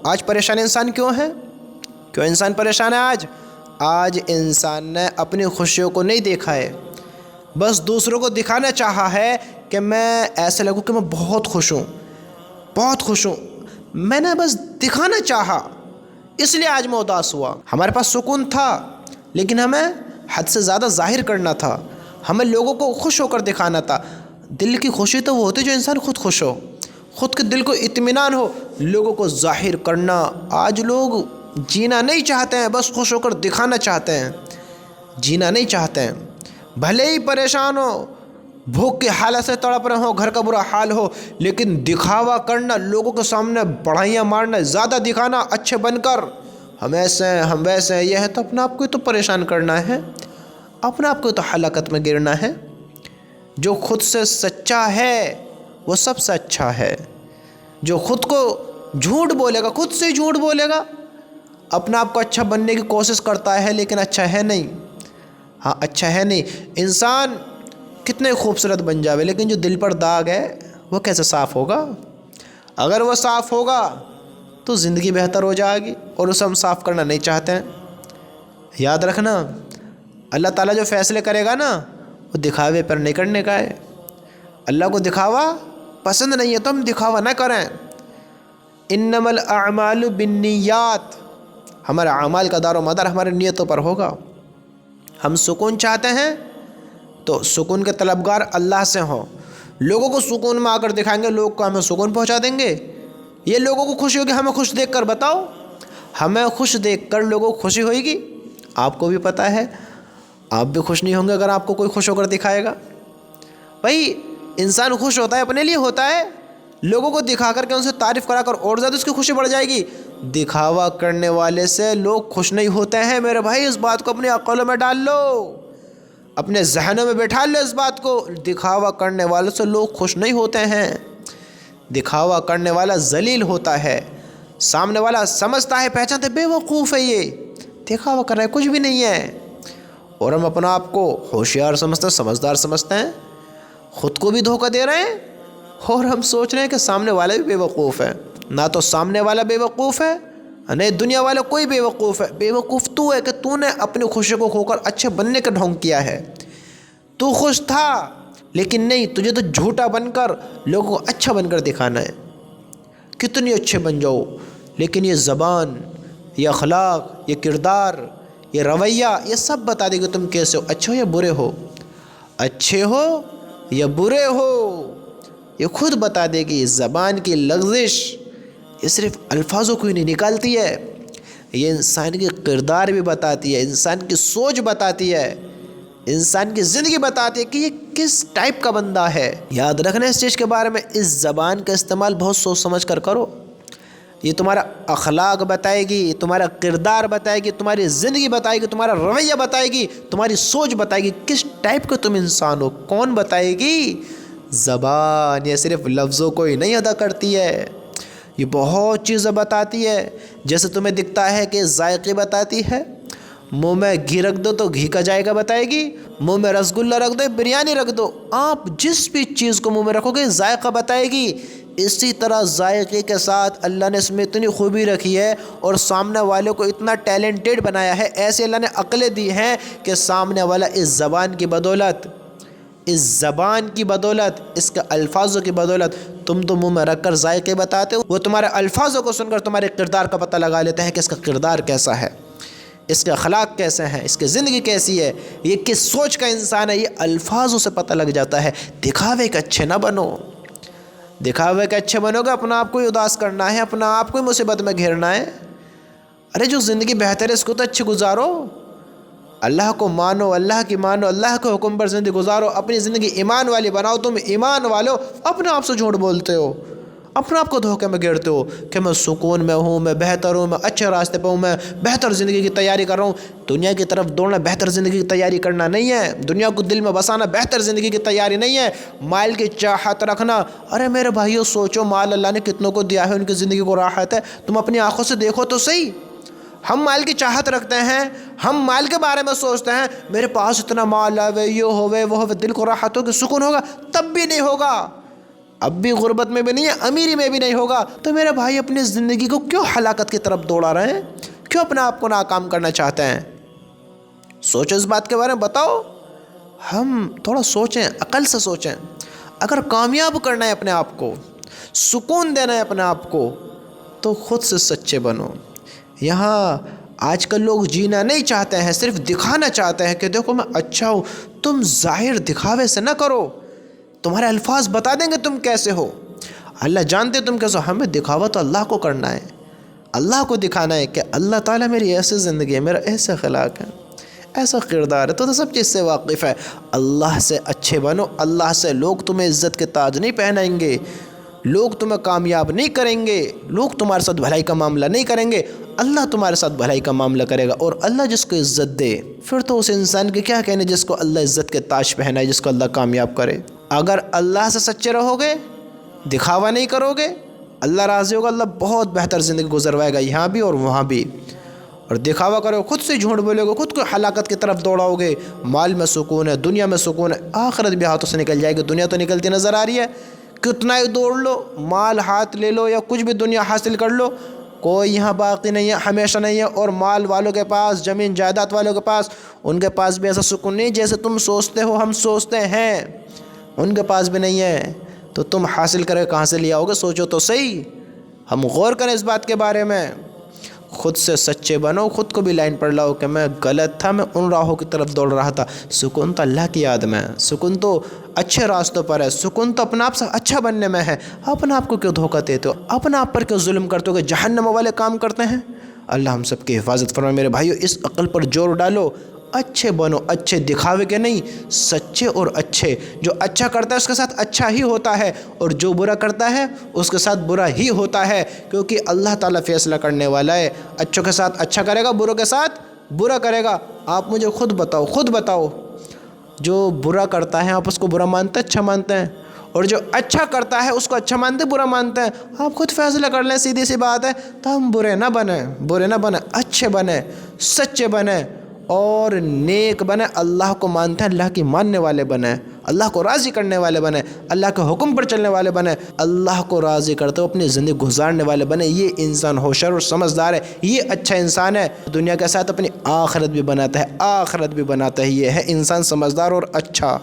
آج پریشان انسان کیوں ہے؟ کیوں انسان پریشان ہے آج انسان نے اپنی خوشیوں کو نہیں دیکھا ہے، بس دوسروں کو دکھانا چاہا ہے کہ میں ایسے لگوں کہ میں بہت خوش ہوں، بہت خوش ہوں، میں نے بس دکھانا چاہا، اس لیے آج میں اداس ہوا۔ ہمارے پاس سکون تھا لیکن ہمیں حد سے زیادہ ظاہر کرنا تھا، ہمیں لوگوں کو خوش ہو کر دکھانا تھا۔ دل کی خوشی تو وہ ہوتی جو انسان خود خوش ہو، خود کے دل کو اطمینان ہو، لوگوں کو ظاہر کرنا۔ آج لوگ جینا نہیں چاہتے ہیں، بس خوش ہو کر دکھانا چاہتے ہیں، جینا نہیں چاہتے ہیں۔ بھلے ہی پریشان ہو، بھوک کی حالت سے تڑپ رہے ہو، گھر کا برا حال ہو، لیکن دکھاوا کرنا، لوگوں کے سامنے بڑھائیاں مارنا، زیادہ دکھانا، اچھے بن کر ہم ایسے ہیں ہم ویسے ہیں، یہ ہے تو اپنے آپ کو ہی تو پریشان کرنا ہے، اپنے آپ کو ہی تو ہلاکت میں گرنا ہے۔ جو خود سے سچا ہے وہ سب سے اچھا ہے۔ جو خود کو جھوٹ بولے گا، خود سے جھوٹ بولے گا، اپنے آپ کو اچھا بننے کی کوشش کرتا ہے لیکن اچھا ہے نہیں، ہاں اچھا ہے نہیں۔ انسان کتنے خوبصورت بن جاوے لیکن جو دل پر داغ ہے وہ کیسے صاف ہوگا؟ اگر وہ صاف ہوگا تو زندگی بہتر ہو جائے گی، اور اسے ہم صاف کرنا نہیں چاہتے ہیں۔ یاد رکھنا، اللہ تعالیٰ جو فیصلے کرے گا نا وہ دکھاوے پر نہیں کرنے کا ہے۔ اللہ کو دکھاوا پسند نہیں ہے تو ہم دکھاوا نہ کریں۔ انما الاعمال بالنیات، ہمارے اعمال کا دار و مدار ہمارے نیتوں پر ہوگا۔ ہم سکون چاہتے ہیں تو سکون کے طلبگار اللہ سے ہوں، لوگوں کو سکون میں آ کر دکھائیں گے، لوگ کو ہمیں سکون پہنچا دیں گے۔ یہ لوگوں کو خوشی ہوگی، ہمیں خوش دیکھ کر بتاؤ، ہمیں خوش دیکھ کر لوگوں کو خوشی ہوئے گی؟ آپ کو بھی پتہ ہے آپ بھی خوش نہیں ہوں گے اگر آپ کو کوئی خوش ہو کر دکھائے گا۔ بھائی انسان خوش ہوتا ہے اپنے لیے ہوتا ہے، لوگوں کو دکھا کر کے ان سے تعریف کرا کر اور زیادہ اس کی خوشی بڑھ جائے گی۔ دکھاوا کرنے والے سے لوگ خوش نہیں ہوتے ہیں میرے بھائی، اس بات کو اپنی عقلوں میں ڈال لو، اپنے ذہنوں میں بیٹھا لو اس بات کو۔ دکھاوا کرنے والوں سے لوگ خوش نہیں ہوتے ہیں، دکھاوا کرنے والا ذلیل ہوتا ہے، سامنے والا سمجھتا ہے، پہچانتے بے وقوف ہے، یہ دکھاوا کر رہا ہے، کچھ بھی نہیں ہے، اور ہم اپنا آپ کو ہوشیار سمجھتے ہیں، سمجھدار سمجھتے ہیں، خود کو بھی دھوکہ دے رہے ہیں، اور ہم سوچ رہے ہیں کہ سامنے والا بھی بے وقوف ہے۔ نہ تو سامنے والا بے وقوف ہے، نہیں دنیا والا کوئی بے وقوف ہے، بے وقوف تو ہے کہ تو نے اپنی خوشی کو کھو کر اچھے بننے کا ڈھونگ کیا ہے۔ تو خوش تھا لیکن نہیں، تجھے تو جھوٹا بن کر لوگوں کو اچھا بن کر دکھانا ہے۔ کتنی اچھے بن جاؤ لیکن یہ زبان، یہ اخلاق، یہ کردار، یہ رویہ، یہ سب بتا دے گا تم کیسے ہو، اچھے ہو یا برے ہو، اچھے ہو یا برے ہو، یہ خود بتا دے گی۔ زبان کی لغزش یہ صرف الفاظوں کو ہی نہیں نکالتی ہے، یہ انسان کی کردار بھی بتاتی ہے، انسان کی سوچ بتاتی ہے، انسان کی زندگی بتاتی ہے کہ یہ کس ٹائپ کا بندہ ہے۔ یاد رکھنا اس چیز کے بارے میں، اس زبان کا استعمال بہت سوچ سمجھ کر کرو، یہ تمہارا اخلاق بتائے گی، تمہارا کردار بتائے گی، تمہاری زندگی بتائے گی، تمہارا رویہ بتائے گی، تمہاری سوچ بتائے گی کس ٹائپ کا تم انسان ہو۔ کون بتائے گی؟ زبان۔ یہ صرف لفظوں کو ہی نہیں ادا کرتی ہے، یہ بہت چیزیں بتاتی ہے۔ جیسے تمہیں دکھتا ہے کہ ذائقے بتاتی ہے، منہ میں گھی رکھ دو تو گھی کا ذائقہ بتائے گی، منہ میں رسگلہ رکھ دو بریانی رکھ دو، آپ جس بھی چیز کو منہ میں رکھو گے ذائقہ بتائے گی۔ اسی طرح ذائقے کے ساتھ اللہ نے اس میں اتنی خوبی رکھی ہے اور سامنے والے کو اتنا ٹیلنٹڈ بنایا ہے، ایسے اللہ نے عقلیں دی ہیں کہ سامنے والا اس زبان کی بدولت، اس زبان کی بدولت، اس کے الفاظوں کی بدولت، تم تو منہ میں رکھ کر ذائقے بتاتے ہو، وہ تمہارے الفاظوں کو سن کر تمہارے کردار کا پتہ لگا لیتے ہیں کہ اس کا کردار کیسا ہے، اس کے اخلاق کیسے ہیں، اس کی زندگی کیسی ہے، یہ کس سوچ کا انسان ہے، یہ الفاظوں سے پتہ لگ جاتا ہے۔ دکھاوے کے اچھے نہ بنو، دکھاوے کے اچھے بنو گے اپنا آپ کو ہی اداس کرنا ہے، اپنا آپ کو ہی مصیبت میں گھیرنا ہے۔ ارے جو زندگی بہتر ہے اس کو تو اچھی گزارو، اللہ کو مانو، اللہ کی مانو، اللہ کے حکم پر زندگی گزارو، اپنی زندگی ایمان والی بناؤ۔ تم ایمان والو اپنے آپ سے جھوٹ بولتے ہو، اپنے آپ کو دھوکے میں گرتے ہو کہ میں سکون میں ہوں، میں بہتر ہوں، میں اچھے راستے پہ ہوں، میں بہتر زندگی کی تیاری کر رہا ہوں۔ دنیا کی طرف دوڑنا بہتر زندگی کی تیاری کرنا نہیں ہے، دنیا کو دل میں بسانا بہتر زندگی کی تیاری نہیں ہے، مال کی چاہت رکھنا۔ ارے میرے بھائیو سوچو، مال اللہ نے کتنوں کو دیا ہے، ان کی زندگی کو راحت ہے، تم اپنی آنکھوں سے دیکھو تو صحیح۔ ہم مال کی چاہت رکھتے ہیں، ہم مال کے بارے میں سوچتے ہیں، میرے پاس اتنا مال ہے، یہ ہوئے وہ ہوئے، دل کو راحت ہوگی، سکون ہوگا، تب بھی نہیں ہوگا۔ اب بھی غربت میں بھی نہیں ہے، امیری میں بھی نہیں ہوگا، تو میرے بھائی اپنی زندگی کو کیوں ہلاکت کی طرف دوڑا رہے ہیں؟ کیوں اپنے آپ کو ناکام کرنا چاہتے ہیں؟ سوچو اس بات کے بارے میں، بتاؤ۔ ہم تھوڑا سوچیں، عقل سے سوچیں۔ اگر کامیاب کرنا ہے اپنے آپ کو، سکون دینا ہے اپنے آپ کو، تو خود سے سچے بنو۔ یہاں آج کل لوگ جینا نہیں چاہتے ہیں، صرف دکھانا چاہتے ہیں کہ دیکھو میں اچھا ہوں۔ تم ظاہر دکھاوے سے نہ کرو، تمہارے الفاظ بتا دیں گے تم کیسے ہو۔ اللہ جانتے تم کیسے ہو۔ ہمیں دکھاوا تو اللہ کو کرنا ہے، اللہ کو دکھانا ہے کہ اللہ تعالیٰ میری ایسی زندگی ہے، میرا ایسا اخلاق ہے، ایسا کردار ہے، تو سب چیز سے واقف ہے۔ اللہ سے اچھے بنو، اللہ سے۔ لوگ تمہیں عزت کے تاج نہیں پہنائیں گے، لوگ تمہیں کامیاب نہیں کریں گے، لوگ تمہارے ساتھ بھلائی کا معاملہ نہیں کریں گے، اللہ تمہارے ساتھ بھلائی کا معاملہ کرے گا۔ اور اللہ جس کو عزت دے، پھر تو اس انسان کے کیا کہنے جس کو اللہ عزت کے تاج پہنائے، جس کو اللہ کامیاب کرے۔ اگر اللہ سے سچے رہو گے، دکھاوا نہیں کرو گے، اللہ راضی ہوگا، اللہ بہت بہتر زندگی گزروائے گا، یہاں بھی اور وہاں بھی۔ اور دکھاوا کرو، خود سے جھوٹ بولو گے، خود کو ہلاکت کی طرف دوڑاؤ گے۔ مال میں سکون ہے، دنیا میں سکون ہے، آخرت بھی ہاتھوں سے نکل جائے گی۔ دنیا تو نکلتی نظر آ رہی ہے، کتنا ہی دوڑ لو، مال ہاتھ لے لو یا کچھ بھی دنیا حاصل کر لو، کوئی یہاں باقی نہیں ہے، ہمیشہ نہیں ہے۔ اور مال والوں کے پاس، زمین جائیداد والوں کے پاس، ان کے پاس بھی ایسا سکون نہیں جیسے تم سوچتے ہو، ہم سوچتے ہیں، ان کے پاس بھی نہیں ہے۔ تو تم حاصل کرے کہاں سے لیا ہوگے؟ سوچو تو صحیح، ہم غور کریں اس بات کے بارے میں۔ خود سے سچے بنو، خود کو بھی لائن پر لاؤ کہ میں غلط تھا، میں ان راہوں کی طرف دوڑ رہا تھا۔ سکون تو اللہ کی یاد میں ہے، سکون تو اچھے راستوں پر ہے، سکون تو اپنے آپ سے اچھا بننے میں ہے۔ اپنے آپ کو کیوں دھوکہ دیتے ہو؟ اپنے آپ پر کیوں ظلم کرتے ہو کہ جہنم والے کام کرتے ہیں؟ اللہ ہم سب کی حفاظت فرمائے۔ میرے بھائیو، اس عقل پر زور ڈالو، اچھے بنو، اچھے دکھاوے کے نہیں، سچے اور اچھے۔ جو اچھا کرتا ہے اس کے ساتھ اچھا ہی ہوتا ہے، اور جو برا کرتا ہے اس کے ساتھ برا ہی ہوتا ہے، کیونکہ اللہ تعالیٰ فیصلہ کرنے والا ہے۔ اچھوں کے ساتھ اچھا کرے گا، بروں کے ساتھ برا کرے گا۔ آپ مجھے خود بتاؤ، جو برا کرتا ہے آپ اس کو برا مانتے ہیں، اچھا مانتے ہیں؟ اور جو اچھا کرتا ہے اس کو اچھا مانتے، برا مانتے ہیں؟ آپ خود فیصلہ کر لیں، سیدھی سی بات ہے۔ تو ہم برے نہ بنیں، اچھے بنیں، سچے بنیں اور نیک بنیں، اللہ کو مانتے ہیں، اللہ کی ماننے والے بنیں، اللہ کو راضی کرنے والے بنیں، اللہ کے حکم پر چلنے والے بنیں، اللہ کو راضی کرتے ہوئے اپنی زندگی گزارنے والے بنیں۔ یہ انسان ہوشیار اور سمجھدار ہے، یہ اچھا انسان ہے، دنیا کے ساتھ اپنی آخرت بھی بناتا ہے، یہ ہے انسان سمجھدار اور اچھا۔